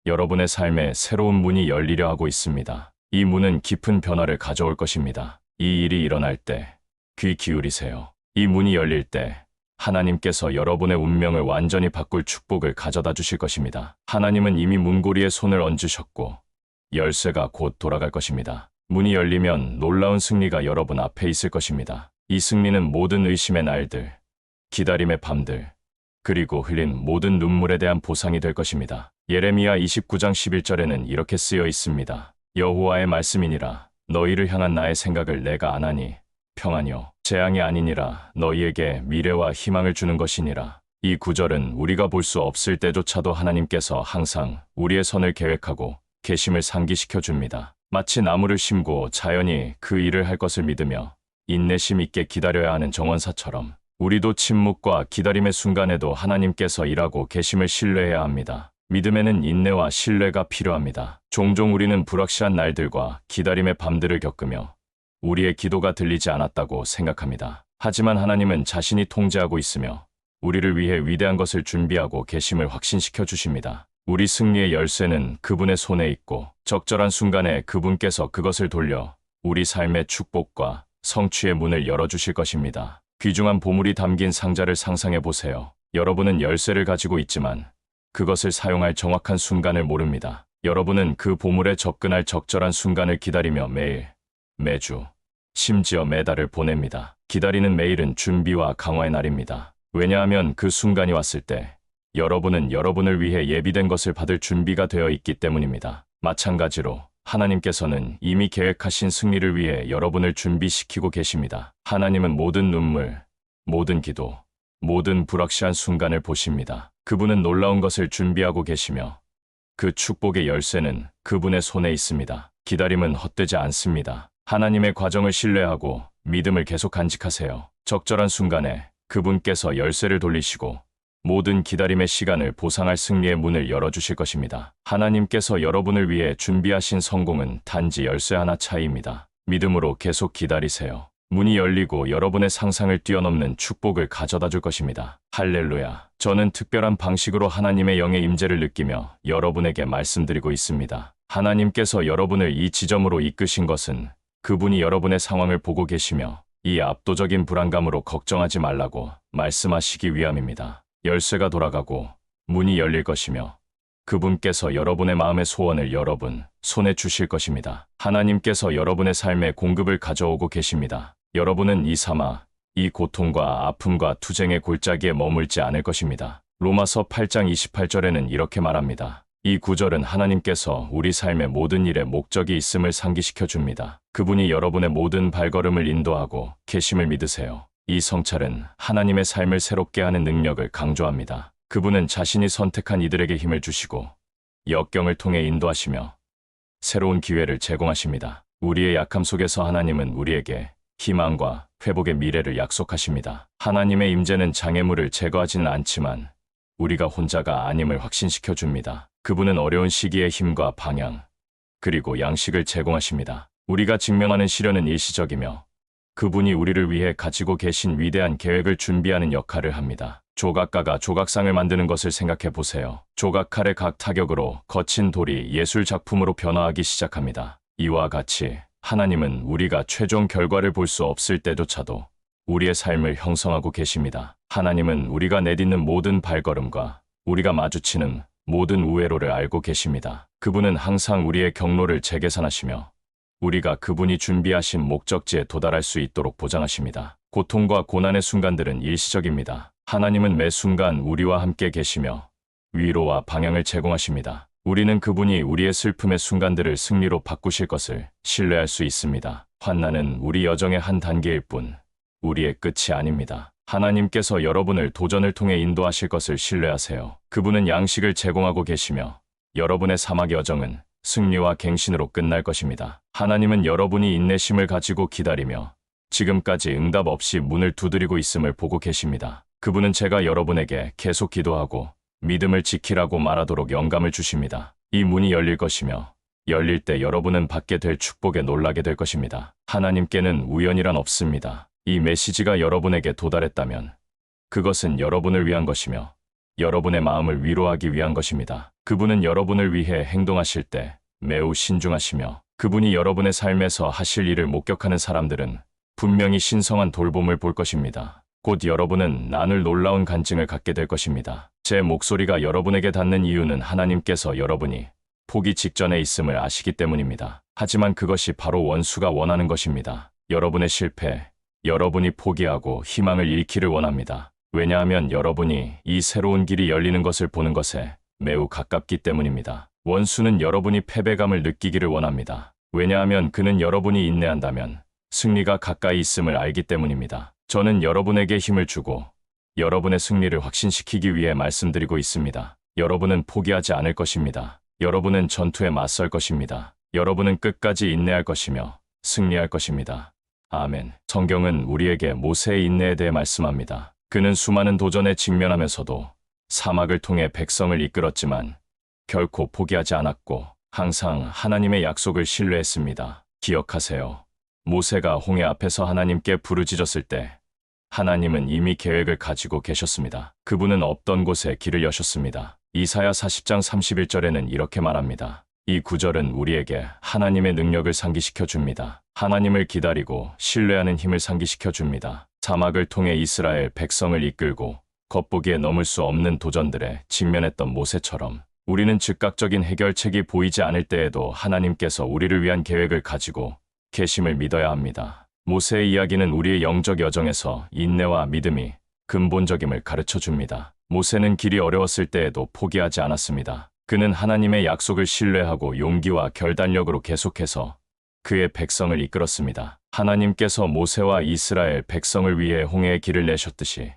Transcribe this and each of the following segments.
여러분의 삶에 새로운 문이 열리려 하고 있습니다. 이 문은 깊은 변화를 가져올 것입니다. 이 일이 일어날 때 귀 기울이세요. 이 문이 열릴 때 하나님께서 여러분의 운명을 완전히 바꿀 축복을 가져다 주실 것입니다. 하나님은 이미 문고리에 손을 얹으셨고 열쇠가 곧 돌아갈 것입니다. 문이 열리면 놀라운 승리가 여러분 앞에 있을 것입니다. 이 승리는 모든 의심의 날들, 기다림의 밤들, 그리고 흘린 모든 눈물에 대한 보상이 될 것입니다. 예레미야 29장 11절에는 이렇게 쓰여 있습니다. 여호와의 말씀이니라. 너희를 향한 나의 생각을 내가 아나니 평안이요 재앙이 아니니라. 너희에게 미래와 희망을 주는 것이니라. 이 구절은 우리가 볼 수 없을 때조차도 하나님께서 항상 우리의 선을 계획하고 계심을 상기시켜 줍니다. 마치 나무를 심고 자연이 그 일을 할 것을 믿으며 인내심 있게 기다려야 하는 정원사처럼 우리도 침묵과 기다림의 순간에도 하나님께서 일하고 계심을 신뢰해야 합니다. 믿음에는 인내와 신뢰가 필요합니다. 종종 우리는 불확실한 날들과 기다림의 밤들을 겪으며 우리의 기도가 들리지 않았다고 생각합니다. 하지만 하나님은 자신이 통제하고 있으며 우리를 위해 위대한 것을 준비하고 계심을 확신시켜 주십니다. 우리 승리의 열쇠는 그분의 손에 있고 적절한 순간에 그분께서 그것을 돌려 우리 삶의 축복과 성취의 문을 열어주실 것입니다. 귀중한 보물이 담긴 상자를 상상해 보세요. 여러분은 열쇠를 가지고 있지만 그것을 사용할 정확한 순간을 모릅니다. 여러분은 그 보물에 접근할 적절한 순간을 기다리며 매일, 매주, 심지어 매달을 보냅니다. 기다리는 매일은 준비와 강화의 날입니다. 왜냐하면 그 순간이 왔을 때 여러분은 여러분을 위해 예비된 것을 받을 준비가 되어 있기 때문입니다. 마찬가지로 하나님께서는 이미 계획하신 승리를 위해 여러분을 준비시키고 계십니다. 하나님은 모든 눈물, 모든 기도, 모든 불확실한 순간을 보십니다. 그분은 놀라운 것을 준비하고 계시며 그 축복의 열쇠는 그분의 손에 있습니다. 기다림은 헛되지 않습니다. 하나님의 과정을 신뢰하고 믿음을 계속 간직하세요. 적절한 순간에 그분께서 열쇠를 돌리시고 모든 기다림의 시간을 보상할 승리의 문을 열어주실 것입니다. 하나님께서 여러분을 위해 준비하신 성공은 단지 열쇠 하나 차이입니다. 믿음으로 계속 기다리세요. 문이 열리고 여러분의 상상을 뛰어넘는 축복을 가져다 줄 것입니다. 할렐루야. 저는 특별한 방식으로 하나님의 영의 임재를 느끼며 여러분에게 말씀드리고 있습니다. 하나님께서 여러분을 이 지점으로 이끄신 것은 그분이 여러분의 상황을 보고 계시며 이 압도적인 불안감으로 걱정하지 말라고 말씀하시기 위함입니다. 열쇠가 돌아가고 문이 열릴 것이며 그분께서 여러분의 마음의 소원을 여러분 손에 주실 것입니다. 하나님께서 여러분의 삶에 공급을 가져오고 계십니다. 여러분은 이 삶아, 이 고통과 아픔과 투쟁의 골짜기에 머물지 않을 것입니다. 로마서 8장 28절에는 이렇게 말합니다. 이 구절은 하나님께서 우리 삶의 모든 일에 목적이 있음을 상기시켜 줍니다. 그분이 여러분의 모든 발걸음을 인도하고 계심을 믿으세요. 이 성찰은 하나님의 삶을 새롭게 하는 능력을 강조합니다. 그분은 자신이 선택한 이들에게 힘을 주시고 역경을 통해 인도하시며 새로운 기회를 제공하십니다. 우리의 약함 속에서 하나님은 우리에게 희망과 회복의 미래를 약속하십니다. 하나님의 임재는 장애물을 제거하지는 않지만 우리가 혼자가 아님을 확신시켜 줍니다. 그분은 어려운 시기에 힘과 방향, 그리고 양식을 제공하십니다. 우리가 직면하는 시련은 일시적이며 그분이 우리를 위해 가지고 계신 위대한 계획을 준비하는 역할을 합니다. 조각가가 조각상을 만드는 것을 생각해 보세요. 조각칼의 각 타격으로 거친 돌이 예술 작품으로 변화하기 시작합니다. 이와 같이 하나님은 우리가 최종 결과를 볼 수 없을 때조차도 우리의 삶을 형성하고 계십니다. 하나님은 우리가 내딛는 모든 발걸음과 우리가 마주치는 모든 우회로를 알고 계십니다. 그분은 항상 우리의 경로를 재계산하시며 우리가 그분이 준비하신 목적지에 도달할 수 있도록 보장하십니다. 고통과 고난의 순간들은 일시적입니다. 하나님은 매 순간 우리와 함께 계시며 위로와 방향을 제공하십니다. 우리는 그분이 우리의 슬픔의 순간들을 승리로 바꾸실 것을 신뢰할 수 있습니다. 환난은 우리 여정의 한 단계일 뿐 우리의 끝이 아닙니다. 하나님께서 여러분을 도전을 통해 인도하실 것을 신뢰하세요. 그분은 양식을 제공하고 계시며 여러분의 사막 여정은 승리와 갱신으로 끝날 것입니다. 하나님은 여러분이 인내심을 가지고 기다리며 지금까지 응답 없이 문을 두드리고 있음을 보고 계십니다. 그분은 제가 여러분에게 계속 기도하고 믿음을 지키라고 말하도록 영감을 주십니다. 이 문이 열릴 것이며 열릴 때 여러분은 받게 될 축복에 놀라게 될 것입니다. 하나님께는 우연이란 없습니다. 이 메시지가 여러분에게 도달했다면 그것은 여러분을 위한 것이며 여러분의 마음을 위로하기 위한 것입니다. 그분은 여러분을 위해 행동하실 때 매우 신중하시며 그분이 여러분의 삶에서 하실 일을 목격하는 사람들은 분명히 신성한 돌봄을 볼 것입니다. 곧 여러분은 나눌 놀라운 간증을 갖게 될 것입니다. 제 목소리가 여러분에게 닿는 이유는 하나님께서 여러분이 포기 직전에 있음을 아시기 때문입니다. 하지만 그것이 바로 원수가 원하는 것입니다. 여러분의 실패, 여러분이 포기하고 희망을 잃기를 원합니다. 왜냐하면 여러분이 이 새로운 길이 열리는 것을 보는 것에 매우 가깝기 때문입니다. 원수는 여러분이 패배감을 느끼기를 원합니다. 왜냐하면 그는 여러분이 인내한다면 승리가 가까이 있음을 알기 때문입니다. 저는 여러분에게 힘을 주고 여러분의 승리를 확신시키기 위해 말씀드리고 있습니다. 여러분은 포기하지 않을 것입니다. 여러분은 전투에 맞설 것입니다. 여러분은 끝까지 인내할 것이며 승리할 것입니다. 아멘. 성경은 우리에게 모세의 인내에 대해 말씀합니다. 그는 수많은 도전에 직면하면서도 사막을 통해 백성을 이끌었지만 결코 포기하지 않았고 항상 하나님의 약속을 신뢰했습니다. 기억하세요. 모세가 홍해 앞에서 하나님께 부르짖었을 때 하나님은 이미 계획을 가지고 계셨습니다. 그분은 없던 곳에 길을 여셨습니다. 이사야 40장 31절에는 이렇게 말합니다. 이 구절은 우리에게 하나님의 능력을 상기시켜 줍니다. 하나님을 기다리고 신뢰하는 힘을 상기시켜 줍니다. 사막을 통해 이스라엘 백성을 이끌고 겉보기에 넘을 수 없는 도전들에 직면했던 모세처럼 우리는 즉각적인 해결책이 보이지 않을 때에도 하나님께서 우리를 위한 계획을 가지고 계심을 믿어야 합니다. 모세의 이야기는 우리의 영적 여정에서 인내와 믿음이 근본적임을 가르쳐 줍니다. 모세는 길이 어려웠을 때에도 포기하지 않았습니다. 그는 하나님의 약속을 신뢰하고 용기와 결단력으로 계속해서 그의 백성을 이끌었습니다. 하나님께서 모세와 이스라엘 백성을 위해 홍해의 길을 내셨듯이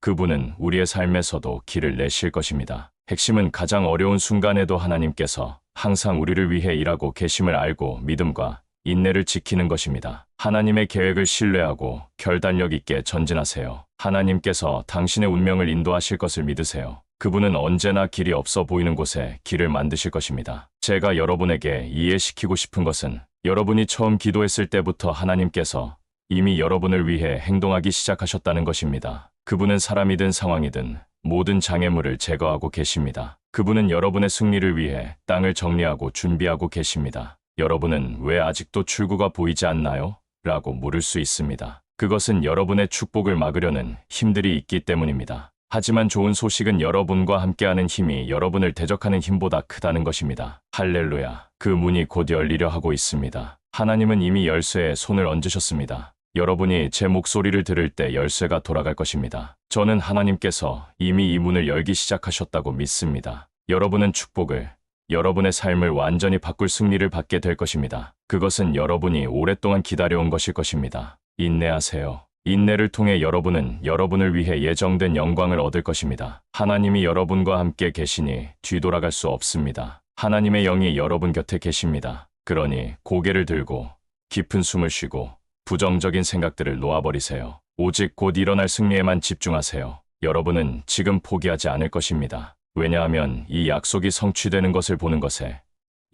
그분은 우리의 삶에서도 길을 내실 것입니다. 핵심은 가장 어려운 순간에도 하나님께서 항상 우리를 위해 일하고 계심을 알고 믿음과 인내를 지키는 것입니다. 하나님의 계획을 신뢰하고 결단력 있게 전진하세요. 하나님께서 당신의 운명을 인도하실 것을 믿으세요. 그분은 언제나 길이 없어 보이는 곳에 길을 만드실 것입니다. 제가 여러분에게 이해시키고 싶은 것은 여러분이 처음 기도했을 때부터 하나님께서 이미 여러분을 위해 행동하기 시작하셨다는 것입니다. 그분은 사람이든 상황이든 모든 장애물을 제거하고 계십니다. 그분은 여러분의 승리를 위해 땅을 정리하고 준비하고 계십니다. 여러분은 왜 아직도 출구가 보이지 않나요? 라고 물을 수 있습니다. 그것은 여러분의 축복을 막으려는 힘들이 있기 때문입니다. 하지만 좋은 소식은 여러분과 함께하는 힘이 여러분을 대적하는 힘보다 크다는 것입니다. 할렐루야. 그 문이 곧 열리려 하고 있습니다. 하나님은 이미 열쇠에 손을 얹으셨습니다. 여러분이 제 목소리를 들을 때 열쇠가 돌아갈 것입니다. 저는 하나님께서 이미 이 문을 열기 시작하셨다고 믿습니다. 여러분은 축복을, 여러분의 삶을 완전히 바꿀 승리를 받게 될 것입니다. 그것은 여러분이 오랫동안 기다려온 것일 것입니다. 인내하세요. 인내를 통해 여러분은 여러분을 위해 예정된 영광을 얻을 것입니다. 하나님이 여러분과 함께 계시니 뒤돌아갈 수 없습니다. 하나님의 영이 여러분 곁에 계십니다. 그러니 고개를 들고 깊은 숨을 쉬고 부정적인 생각들을 놓아버리세요. 오직 곧 일어날 승리에만 집중하세요. 여러분은 지금 포기하지 않을 것입니다. 왜냐하면 이 약속이 성취되는 것을 보는 것에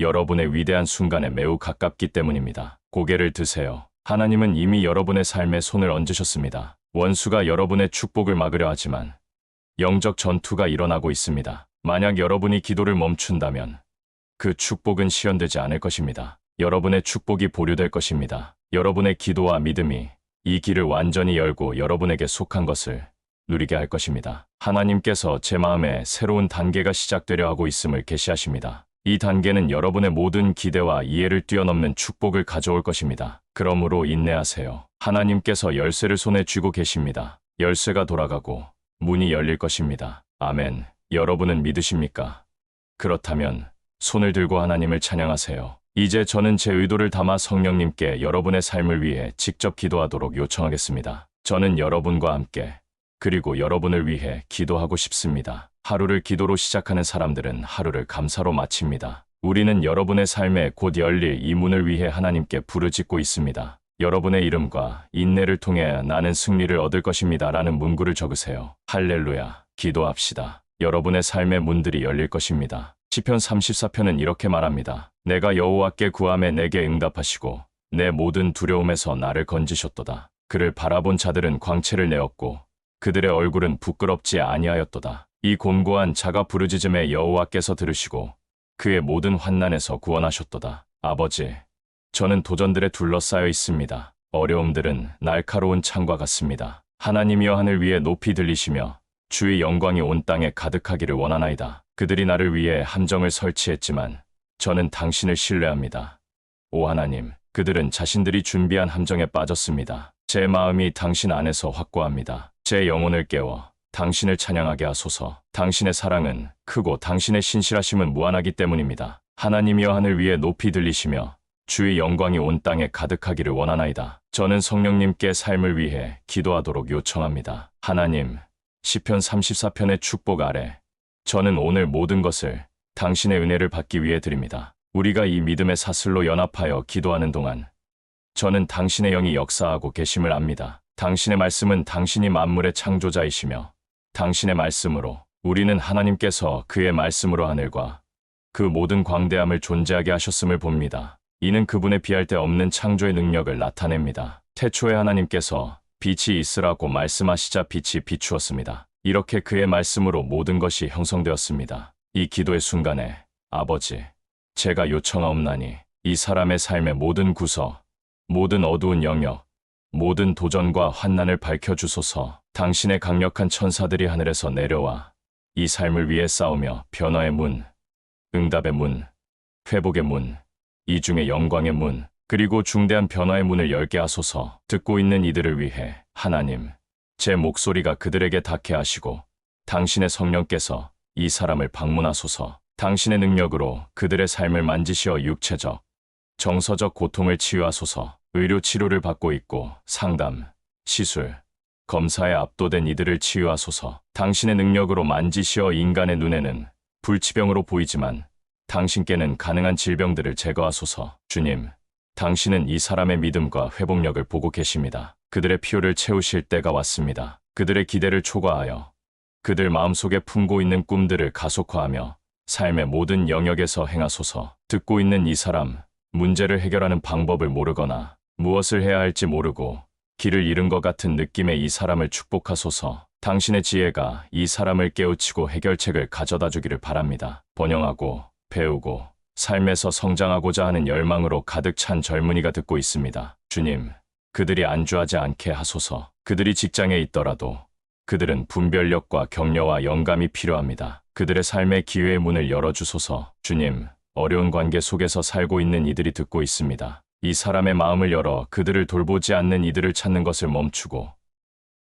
여러분의 위대한 순간에 매우 가깝기 때문입니다. 고개를 드세요. 하나님은 이미 여러분의 삶에 손을 얹으셨습니다. 원수가 여러분의 축복을 막으려 하지만 영적 전투가 일어나고 있습니다. 만약 여러분이 기도를 멈춘다면 그 축복은 시현되지 않을 것입니다. 여러분의 축복이 보류될 것입니다. 여러분의 기도와 믿음이 이 길을 완전히 열고 여러분에게 속한 것을 누리게 할 것입니다. 하나님께서 제 마음에 새로운 단계가 시작되려 하고 있음을 계시하십니다. 이 단계는 여러분의 모든 기대와 이해를 뛰어넘는 축복을 가져올 것입니다. 그러므로 인내하세요. 하나님께서 열쇠를 손에 쥐고 계십니다. 열쇠가 돌아가고 문이 열릴 것입니다. 아멘. 여러분은 믿으십니까? 그렇다면 손을 들고 하나님을 찬양하세요. 이제 저는 제 의도를 담아 성령님께 여러분의 삶을 위해 직접 기도하도록 요청하겠습니다. 저는 여러분과 함께 그리고 여러분을 위해 기도하고 싶습니다. 하루를 기도로 시작하는 사람들은 하루를 감사로 마칩니다. 우리는 여러분의 삶에 곧 열릴 이 문을 위해 하나님께 부르짖고 있습니다. 여러분의 이름과 인내를 통해 나는 승리를 얻을 것입니다. 라는 문구를 적으세요. 할렐루야. 기도합시다. 여러분의 삶의 문들이 열릴 것입니다. 시편 34편은 이렇게 말합니다. 내가 여호와께 구하매 내게 응답하시고 내 모든 두려움에서 나를 건지셨도다. 그를 바라본 자들은 광채를 내었고 그들의 얼굴은 부끄럽지 아니하였도다. 이 곤고한 자가 부르짖음에 여호와께서 들으시고 그의 모든 환난에서 구원하셨도다. 아버지, 저는 도전들에 둘러싸여 있습니다. 어려움들은 날카로운 창과 같습니다. 하나님이여 하늘 위에 높이 들리시며 주의 영광이 온 땅에 가득하기를 원하나이다. 그들이 나를 위해 함정을 설치했지만 저는 당신을 신뢰합니다. 오 하나님, 그들은 자신들이 준비한 함정에 빠졌습니다. 제 마음이 당신 안에서 확고합니다. 제 영혼을 깨워 당신을 찬양하게 하소서. 당신의 사랑은 크고 당신의 신실하심은 무한하기 때문입니다. 하나님이여 하늘 위에 높이 들리시며 주의 영광이 온 땅에 가득하기를 원하나이다. 저는 성령님께 삶을 위해 기도하도록 요청합니다. 하나님, 시편 34편의 축복 아래 저는 오늘 모든 것을 당신의 은혜를 받기 위해 드립니다. 우리가 이 믿음의 사슬로 연합하여 기도하는 동안 저는 당신의 영이 역사하고 계심을 압니다. 당신의 말씀은 당신이 만물의 창조자이시며 당신의 말씀으로 우리는 하나님께서 그의 말씀으로 하늘과 그 모든 광대함을 존재하게 하셨음을 봅니다. 이는 그분의 비할 데 없는 창조의 능력을 나타냅니다. 태초에 하나님께서 빛이 있으라고 말씀하시자 빛이 비추었습니다. 이렇게 그의 말씀으로 모든 것이 형성되었습니다. 이 기도의 순간에 아버지, 제가 요청하옵나니 이 사람의 삶의 모든 구석, 모든 어두운 영역, 모든 도전과 환난을 밝혀주소서. 당신의 강력한 천사들이 하늘에서 내려와 이 삶을 위해 싸우며 변화의 문, 응답의 문, 회복의 문, 이중의 영광의 문, 그리고 중대한 변화의 문을 열게 하소서. 듣고 있는 이들을 위해 하나님, 제 목소리가 그들에게 닿게 하시고 당신의 성령께서 이 사람을 방문하소서. 당신의 능력으로 그들의 삶을 만지시어 육체적, 정서적 고통을 치유하소서. 의료 치료를 받고 있고 상담, 시술, 검사에 압도된 이들을 치유하소서. 당신의 능력으로 만지시어 인간의 눈에는 불치병으로 보이지만 당신께는 가능한 질병들을 제거하소서. 주님, 당신은 이 사람의 믿음과 회복력을 보고 계십니다. 그들의 필요를 채우실 때가 왔습니다. 그들의 기대를 초과하여 그들 마음속에 품고 있는 꿈들을 가속화하며 삶의 모든 영역에서 행하소서. 듣고 있는 이 사람, 문제를 해결하는 방법을 모르거나 무엇을 해야 할지 모르고 길을 잃은 것 같은 느낌의 이 사람을 축복하소서. 당신의 지혜가 이 사람을 깨우치고 해결책을 가져다 주기를 바랍니다. 번영하고 배우고 삶에서 성장하고자 하는 열망으로 가득 찬 젊은이가 듣고 있습니다. 주님, 그들이 안주하지 않게 하소서. 그들이 직장에 있더라도 그들은 분별력과 격려와 영감이 필요합니다. 그들의 삶의 기회의 문을 열어주소서. 주님, 어려운 관계 속에서 살고 있는 이들이 듣고 있습니다. 이 사람의 마음을 열어 그들을 돌보지 않는 이들을 찾는 것을 멈추고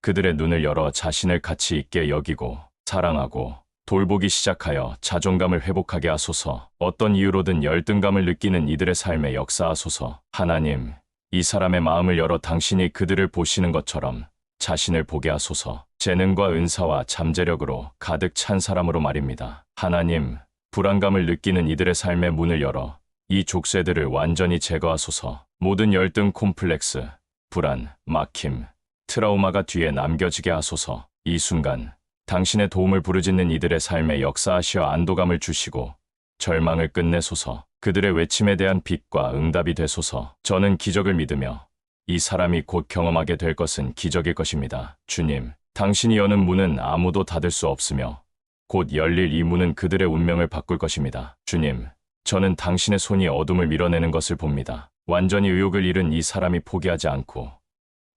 그들의 눈을 열어 자신을 가치 있게 여기고 사랑하고 돌보기 시작하여 자존감을 회복하게 하소서. 어떤 이유로든 열등감을 느끼는 이들의 삶에 역사하소서. 하나님, 이 사람의 마음을 열어 당신이 그들을 보시는 것처럼 자신을 보게 하소서. 재능과 은사와 잠재력으로 가득 찬 사람으로 말입니다. 하나님, 불안감을 느끼는 이들의 삶의 문을 열어 이 족쇄들을 완전히 제거하소서. 모든 열등 콤플렉스, 불안, 막힘, 트라우마가 뒤에 남겨지게 하소서. 이 순간 당신의 도움을 부르짖는 이들의 삶에 역사하시어 안도감을 주시고 절망을 끝내소서. 그들의 외침에 대한 빛과 응답이 되소서. 저는 기적을 믿으며 이 사람이 곧 경험하게 될 것은 기적일 것입니다. 주님, 당신이 여는 문은 아무도 닫을 수 없으며 곧 열릴 이 문은 그들의 운명을 바꿀 것입니다. 주님, 저는 당신의 손이 어둠을 밀어내는 것을 봅니다. 완전히 의욕을 잃은 이 사람이 포기하지 않고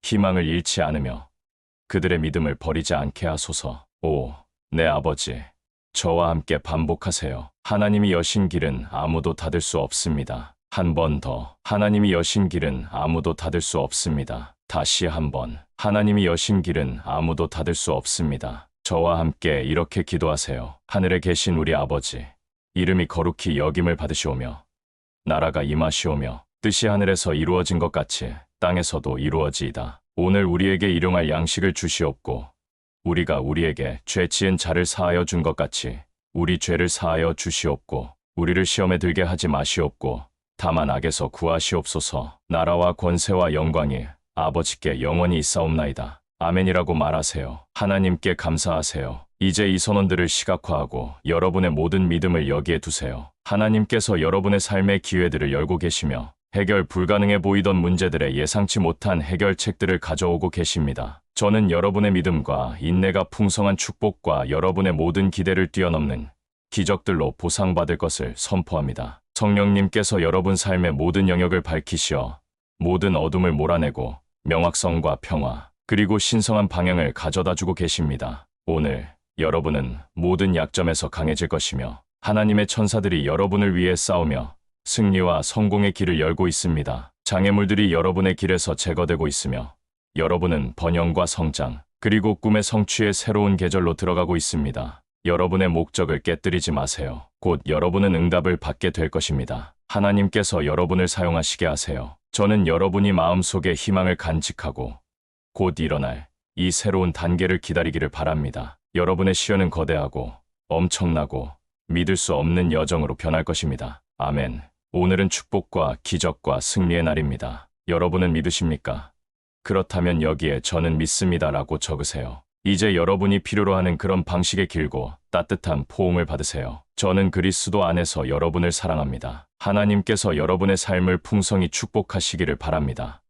희망을 잃지 않으며 그들의 믿음을 버리지 않게 하소서. 오, 내 아버지, 저와 함께 반복하세요. 하나님이 여신 길은 아무도 닫을 수 없습니다. 한 번 더. 하나님이 여신 길은 아무도 닫을 수 없습니다. 다시 한 번. 하나님이 여신 길은 아무도 닫을 수 없습니다. 저와 함께 이렇게 기도하세요. 하늘에 계신 우리 아버지, 이름이 거룩히 여김을 받으시오며 나라가 임하시오며 뜻이 하늘에서 이루어진 것 같이 땅에서도 이루어지이다. 오늘 우리에게 일용할 양식을 주시옵고 우리가 우리에게 죄 지은 자를 사하여 준 것 같이 우리 죄를 사하여 주시옵고 우리를 시험에 들게 하지 마시옵고 다만 악에서 구하시옵소서. 나라와 권세와 영광이 아버지께 영원히 있사옵나이다. 아멘이라고 말하세요. 하나님께 감사하세요. 이제 이 선언들을 시각화하고 여러분의 모든 믿음을 여기에 두세요. 하나님께서 여러분의 삶의 기회들을 열고 계시며 해결 불가능해 보이던 문제들의 예상치 못한 해결책들을 가져오고 계십니다. 저는 여러분의 믿음과 인내가 풍성한 축복과 여러분의 모든 기대를 뛰어넘는 기적들로 보상받을 것을 선포합니다. 성령님께서 여러분 삶의 모든 영역을 밝히시어 모든 어둠을 몰아내고 명확성과 평화, 그리고 신성한 방향을 가져다주고 계십니다. 오늘 여러분은 모든 약점에서 강해질 것이며 하나님의 천사들이 여러분을 위해 싸우며 승리와 성공의 길을 열고 있습니다. 장애물들이 여러분의 길에서 제거되고 있으며 여러분은 번영과 성장, 그리고 꿈의 성취의 새로운 계절로 들어가고 있습니다. 여러분의 목적을 깨뜨리지 마세요. 곧 여러분은 응답을 받게 될 것입니다. 하나님께서 여러분을 사용하시게 하세요. 저는 여러분이 마음속에 희망을 간직하고 곧 일어날 이 새로운 단계를 기다리기를 바랍니다. 여러분의 시련은 거대하고 엄청나고 믿을 수 없는 여정으로 변할 것입니다. 아멘. 오늘은 축복과 기적과 승리의 날입니다. 여러분은 믿으십니까? 그렇다면 여기에 저는 믿습니다라고 적으세요. 이제 여러분이 필요로 하는 그런 방식의 길고 따뜻한 포옹을 받으세요. 저는 그리스도 안에서 여러분을 사랑합니다. 하나님께서 여러분의 삶을 풍성히 축복하시기를 바랍니다.